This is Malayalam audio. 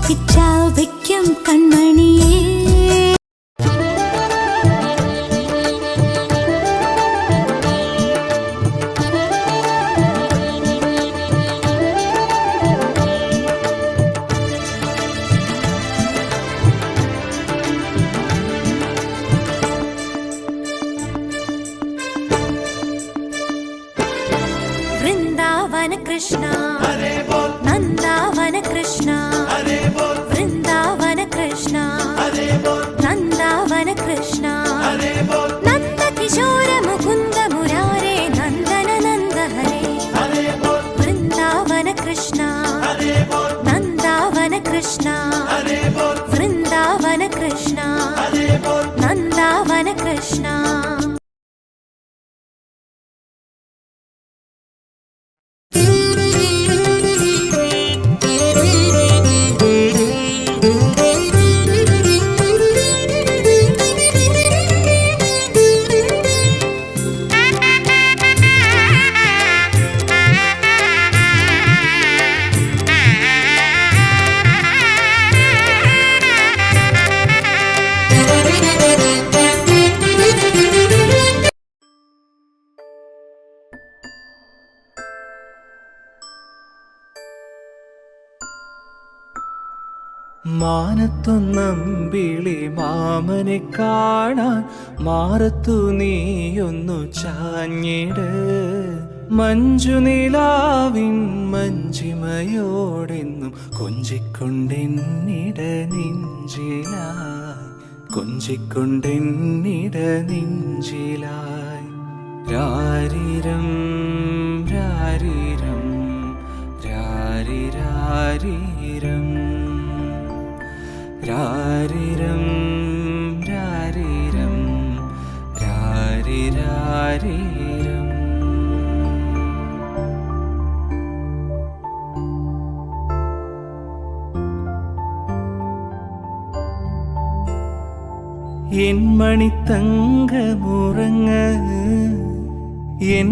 കിച്ചാവയ്ക്കും കൺമണിയേ. वृंदावन कृष्णा नंदावन कृष्णा वृंदावन कृष्णा नंदावन कृष्णा नंद किशोर मुकुंद मुरारे नंदन नंद हरे वृंदावन कृष्णा नंदावन कृष्णा वृंदावन कृष्णा नंदावन कृष्णा. മാനത്തൊന്നമ്പിളി മാമനെ കാണാൻ മാറത്തു നീയൊന്നു ചാഞ്ഞിട്. മഞ്ജുനിലാവിൻ മഞ്ജിമയോടെന്നും കൊഞ്ചിക്കൊണ്ടെന്നിട നെഞ്ചിലായി കൊഞ്ചിക്കൊണ്ടെന്നിട നെഞ്ചിലായി. രാരിരം രാരിരം രാരിരാരിരം രാരിരം രാരിരം രാരിരാരിരം. N മണിത്തങ്കമുറങ്ങ് N